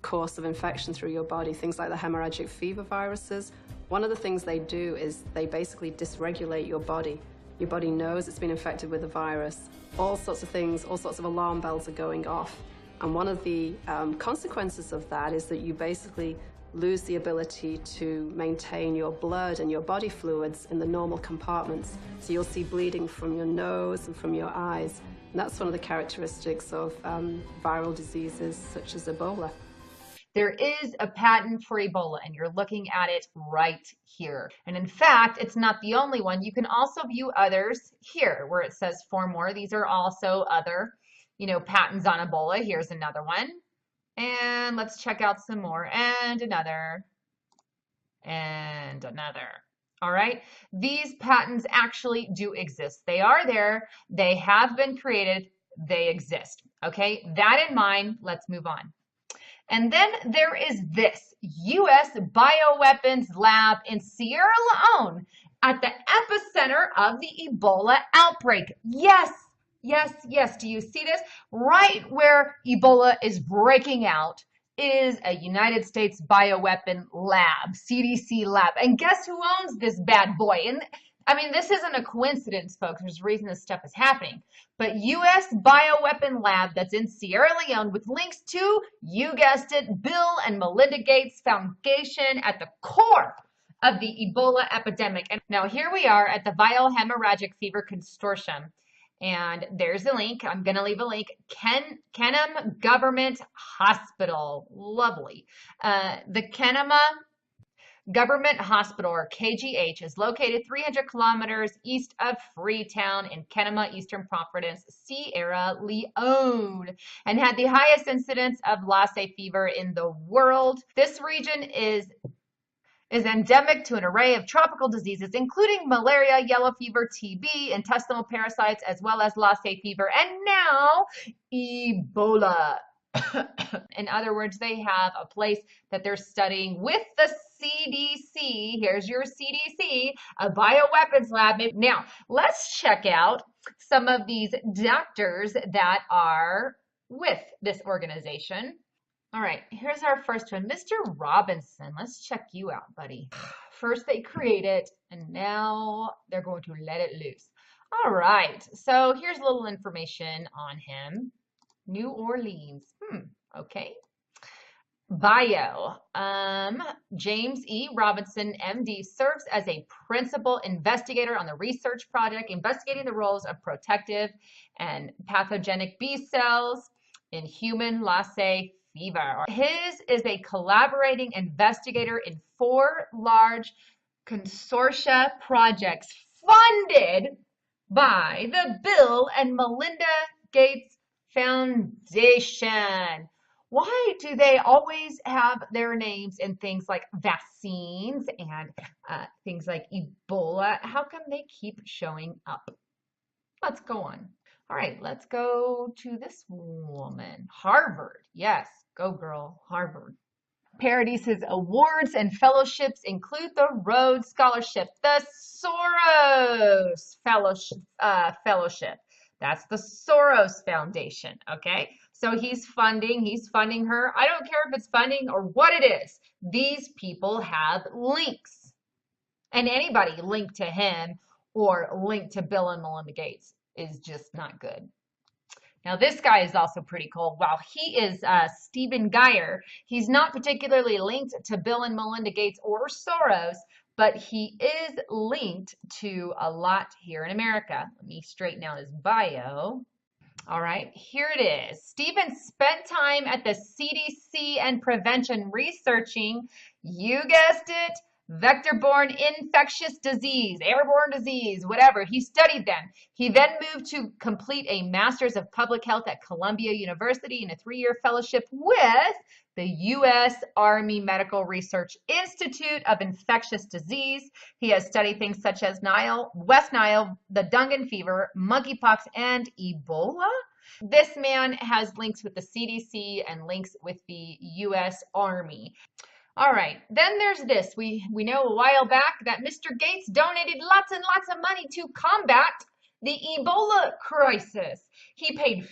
Speaker 22: course of infection through your body, things like the hemorrhagic fever viruses, one of the things they do is they basically dysregulate your body. Your body knows it's been infected with a virus. All sorts of things, all sorts of alarm bells are going off. And one of the consequences of that is that you basically lose the ability to maintain your blood and your body fluids in the normal compartments. So you'll see bleeding from your nose and from your eyes. And that's one of the characteristics of viral diseases such as Ebola.
Speaker 1: There is a patent for Ebola, and you're looking at it right here. And in fact, it's not the only one. You can also view others here where it says 4 more. These are also other, patents on Ebola. Here's another one. And let's check out some more, and another, and another. All right, these patents actually do exist. They are there, they have been created, they exist. Okay, that in mind, let's move on. And then there is this U.S. Bioweapons Lab in Sierra Leone at the epicenter of the Ebola outbreak. Yes. Yes, yes. Do you see this? Right where Ebola is breaking out is a United States bioweapon lab, CDC lab. And guess who owns this bad boy? And I mean, this isn't a coincidence, folks. There's a reason this stuff is happening. But U.S. Bioweapon Lab that's in Sierra Leone with links to, you guessed it, Bill and Melinda Gates Foundation at the core of the Ebola epidemic. And now here we are at the Viral Hemorrhagic Fever Consortium. And there's a link. I'm going to leave a link. Canon Government Hospital. Lovely. The Canon Government Hospital, or KGH, is located 300 kilometers east of Freetown in Kenema, Eastern Province, Sierra Leone, and had the highest incidence of Lassa fever in the world. This region is endemic to an array of tropical diseases, including malaria, yellow fever, TB, intestinal parasites, as well as Lassa fever, and now Ebola. In other words, they have a place that they're studying with the CDC. Here's your CDC, a bioweapons lab. Now, let's check out some of these doctors that are with this organization. All right, here's our first one, Mr. Robinson. Let's check you out, buddy. First they create it, and now they're going to let it loose. All right, so here's a little information on him. New Orleans, okay. Bio, James E. Robinson, MD, serves as a principal investigator on the research project investigating the roles of protective and pathogenic B cells in human Lassa fever. His is a collaborating investigator in 4 large consortia projects funded by the Bill and Melinda Gates Foundation. Why do they always have their names in things like vaccines and things like Ebola? How come they keep showing up? Let's go on. All right, let's go to this woman. Harvard. Yes, go girl, Harvard. Paradise's awards and fellowships include the Rhodes Scholarship, the Soros Fellowship. That's the Soros Foundation, okay? So he's funding her. I don't care if it's funding or what it is. These people have links. And anybody linked to him or linked to Bill and Melinda Gates is just not good. Now, this guy is also pretty cool. While he is Stephen Geyer, he's not particularly linked to Bill and Melinda Gates or Soros, but he is linked to a lot here in America. Let me straighten out his bio. All right, here it is. Stephen spent time at the CDC and prevention researching, you guessed it, vector-borne infectious disease, airborne disease, whatever. He studied them. He then moved to complete a Master's of Public Health at Columbia University and a 3-year fellowship with the U.S. Army Medical Research Institute of Infectious Disease. He has studied things such as West Nile, the Dungan fever, monkeypox, and Ebola. This man has links with the CDC and links with the U.S. Army. All right, then there's this. We know a while back that Mr. Gates donated lots and lots of money to combat the Ebola crisis. He paid $50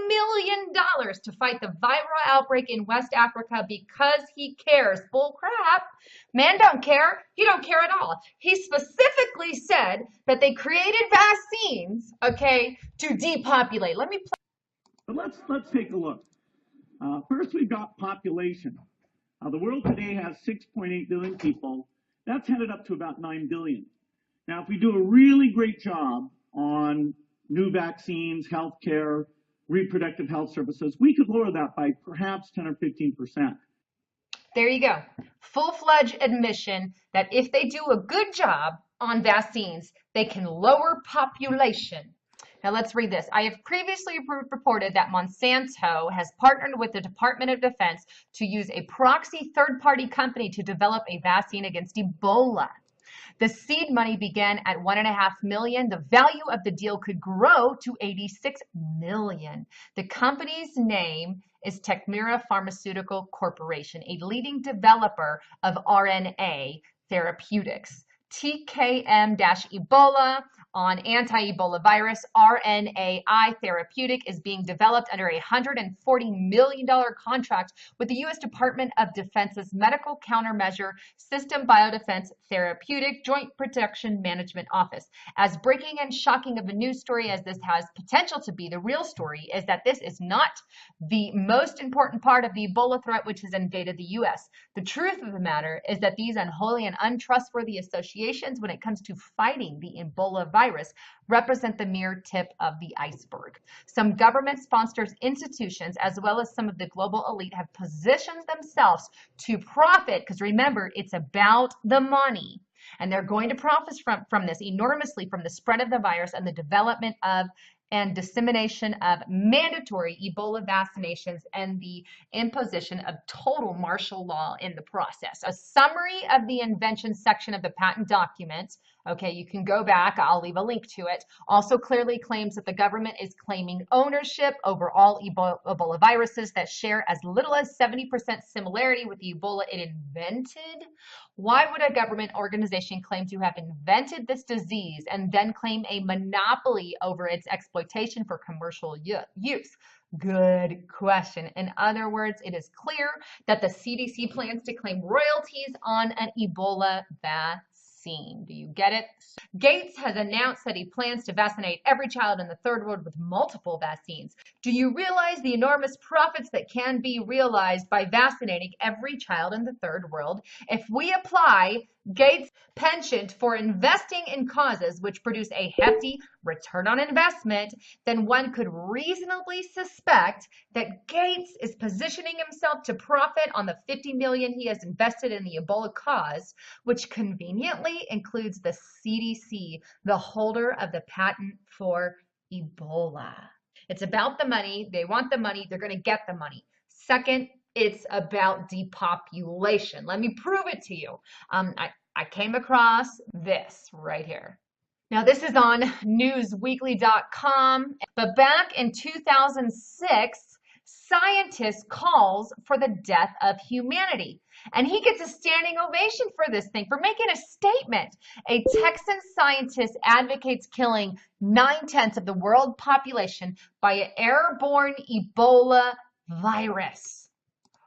Speaker 1: million to fight the viral outbreak in West Africa because he cares. Bull crap. Man don't care. He don't care at all. He specifically said that they created vaccines, okay, to depopulate. Let me play.
Speaker 2: But let's take a look. First, we've got population. The world today has 6.8 billion people. That's headed up to about 9 billion. Now, if we do a really great job on new vaccines, healthcare, reproductive health services, we could lower that by perhaps 10 or 15%.
Speaker 1: There you go. Full-fledged admission that if they do a good job on vaccines, they can lower population. Now let's read this. I have previously reported that Monsanto has partnered with the Department of Defense to use a proxy third-party company to develop a vaccine against Ebola. The seed money began at $1.5 million. The value of the deal could grow to $86 million. The company's name is Techmira Pharmaceutical Corporation, a leading developer of RNA therapeutics. TKM-Ebola on anti-Ebola virus RNAi therapeutic is being developed under a $140 million contract with the U.S. Department of Defense's Medical Countermeasure System Biodefense Therapeutic Joint Protection Management Office. As breaking and shocking of a news story as this has potential to be, the real story is that this is not the most important part of the Ebola threat which has invaded the U.S. The truth of the matter is that these unholy and untrustworthy associations when it comes to fighting the Ebola virus represent the mere tip of the iceberg. Some government sponsors institutions as well as some of the global elite have positioned themselves to profit, because remember, it's about the money. And they're going to profit from this enormously, from the spread of the virus and the development of and dissemination of mandatory Ebola vaccinations and the imposition of total martial law in the process. A summary of the invention section of the patent document, okay, you can go back, I'll leave a link to it, also clearly claims that the government is claiming ownership over all Ebola viruses that share as little as 70% similarity with the Ebola it invented. Why would a government organization claim to have invented this disease and then claim a monopoly over its exploitation for commercial use? Good question. In other words, it is clear that the CDC plans to claim royalties on an Ebola vaccine. Do you get it? Gates has announced that he plans to vaccinate every child in the third world with multiple vaccines. Do you realize the enormous profits that can be realized by vaccinating every child in the third world? If we apply Gates' penchant for investing in causes which produce a hefty return on investment, then one could reasonably suspect that Gates is positioning himself to profit on the $50 million he has invested in the Ebola cause, which conveniently includes the CDC, the holder of the patent for Ebola. It's about the money. They want the money. They're going to get the money. Second, it's about depopulation. Let me prove it to you. I came across this right here. Now, this is on newsweekly.com, but back in 2006, scientist calls for the death of humanity. And he gets a standing ovation for this thing, for making a statement. A Texan scientist advocates killing 9/10 of the world population by an airborne Ebola virus.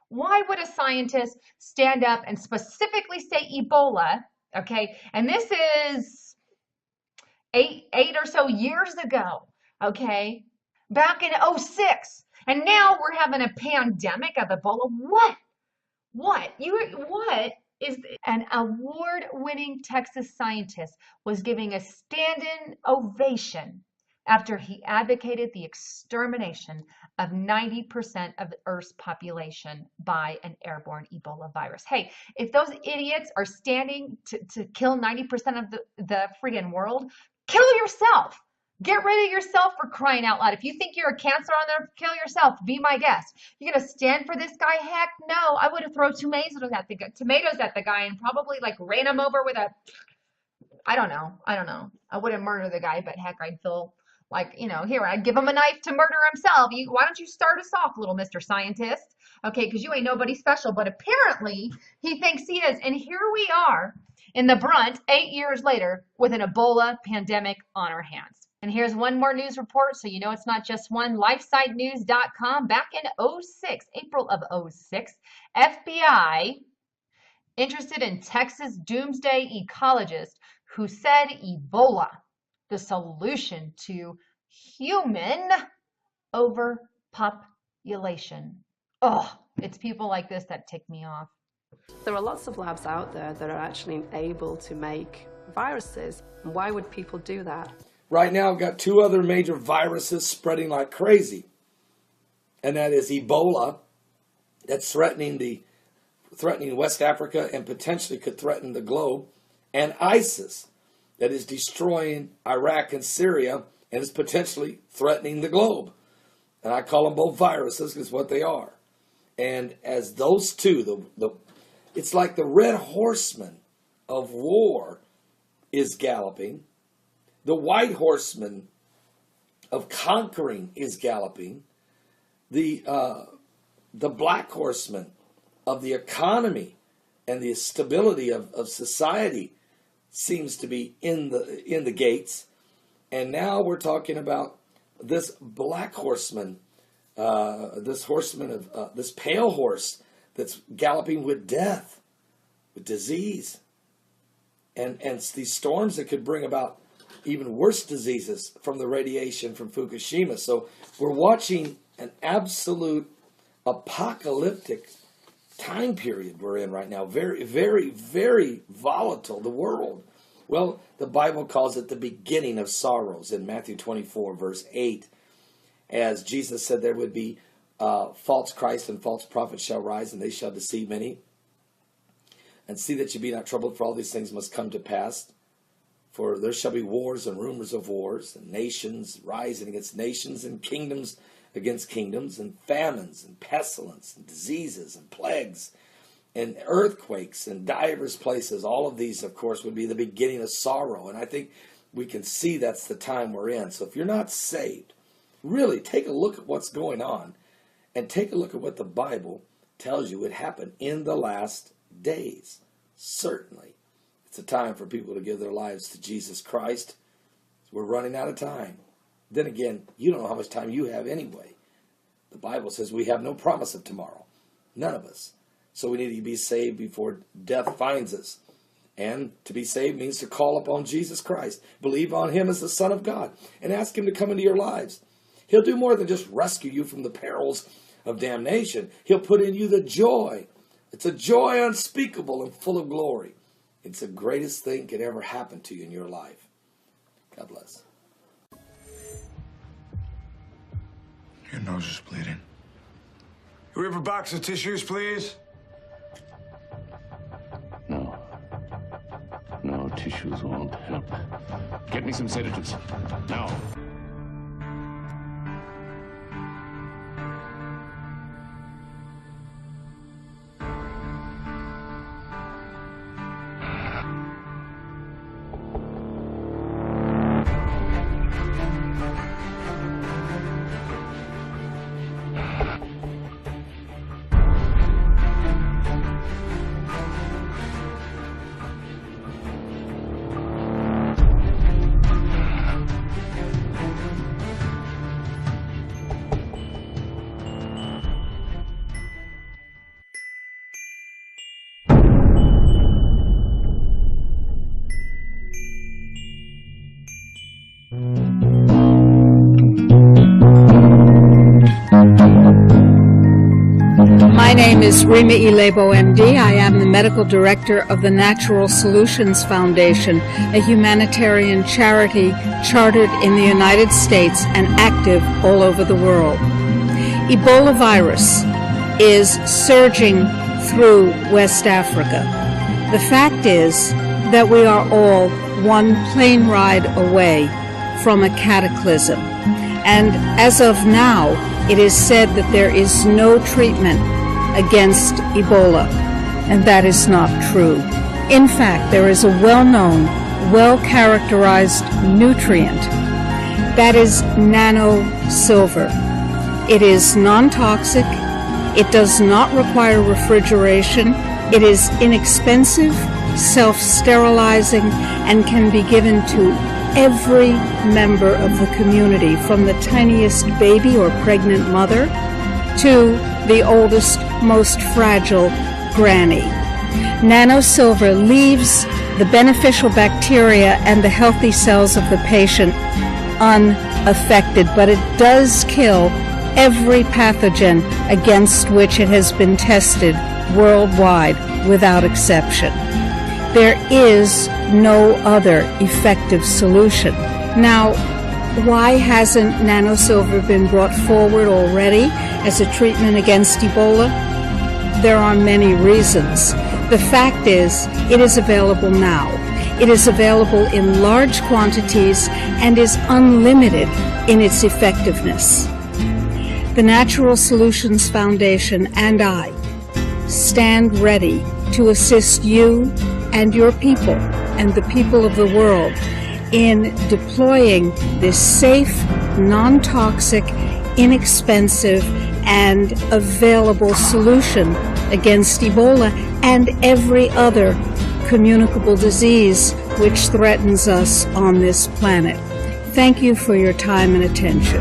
Speaker 1: Why would a scientist stand up and specifically say Ebola? Okay, and this is eight or so years ago, okay, back in 2006. And now we're having a pandemic of Ebola. What is an award-winning Texas scientist was giving a stand-in ovation after he advocated the extermination of 90% of the Earth's population by an airborne Ebola virus. Hey, if those idiots are standing to kill 90% of the friggin' world, kill yourself. Get rid of yourself, for crying out loud. If you think you're a cancer on there, kill yourself. Be my guest. You're going to stand for this guy? Heck no. I would have thrown tomatoes at the guy and probably like ran him over with a, I don't know. I wouldn't murder the guy, but heck, I'd feel like, here, I'd give him a knife to murder himself. Why don't you start us off, little Mr. Scientist? Okay, because you ain't nobody special, but apparently he thinks he is. And here we are in the brunt 8 years later with an Ebola pandemic on our hands. And here's one more news report, so you know it's not just one. LifeSiteNews.com, back in 2006, April of 2006, FBI interested in Texas doomsday ecologist who said Ebola, the solution to human overpopulation. Oh, it's people like this that tick me off.
Speaker 22: There are lots of labs out there that are actually able to make viruses. Why would people do that?
Speaker 3: Right now, we've got two other major viruses spreading like crazy, and that is Ebola, that's threatening West Africa and potentially could threaten the globe, and ISIS, that is destroying Iraq and Syria and is potentially threatening the globe. And I call them both viruses because what they are. And as those two, it's like the red horseman of war is galloping. The white horseman of conquering is galloping. The black horseman of the economy and the stability of society seems to be in the gates. And now we're talking about this black horseman, this pale horse that's galloping with death, with disease, and these storms that could bring about even worse diseases from the radiation from Fukushima. So we're watching an absolute apocalyptic time period we're in right now. Very, very, very volatile, the world. Well, the Bible calls it the beginning of sorrows in Matthew 24, verse 8. As Jesus said, there would be false Christ and false prophets shall rise, and they shall deceive many. And see that you be not troubled, for all these things must come to pass. For there shall be wars and rumors of wars, and nations rising against nations, and kingdoms against kingdoms, and famines, and pestilence, and diseases, and plagues, and earthquakes in divers places. All of these, of course, would be the beginning of sorrow. And I think we can see that's the time we're in. So if you're not saved, really take a look at what's going on, and take a look at what the Bible tells you would happen in the last days. Certainly, it's a time for people to give their lives to Jesus Christ. We're running out of time. Then again, you don't know how much time you have anyway. The Bible says we have no promise of tomorrow. None of us. So we need to be saved before death finds us. And to be saved means to call upon Jesus Christ. Believe on Him as the Son of God. And ask Him to come into your lives. He'll do more than just rescue you from the perils of damnation. He'll put in you the joy. It's a joy unspeakable and full of glory. It's the greatest thing could ever happen to you in your life. God bless.
Speaker 21: Your nose is bleeding. Can we have a box of tissues, please?
Speaker 4: No. No, tissues won't help. Get me some sedatives. Now.
Speaker 5: My name is Rima Ilebo, MD. I am the medical director of the Natural Solutions Foundation, a humanitarian charity chartered in the United States and active all over the world. Ebola virus is surging through West Africa. The fact is that we are all one plane ride away from a cataclysm. And as of now, it is said that there is no treatment against Ebola, and that is not true. In fact, there is a well-known, well-characterized nutrient that is nanosilver. It is non-toxic, it does not require refrigeration, it is inexpensive, self-sterilizing, and can be given to every member of the community, from the tiniest baby or pregnant mother to the oldest, most fragile granny. Nanosilver leaves the beneficial bacteria and the healthy cells of the patient unaffected, but it does kill every pathogen against which it has been tested worldwide without exception. There is no other effective solution. Now, why hasn't nanosilver been brought forward already as a treatment against Ebola? There are many reasons. The fact is, it is available now. It is available in large quantities and is unlimited in its effectiveness. The Natural Solutions Foundation and I stand ready to assist you and your people and the people of the world in deploying this safe, non-toxic, inexpensive, and available solution against Ebola and every other communicable disease which threatens us on this planet. Thank you for your time and attention.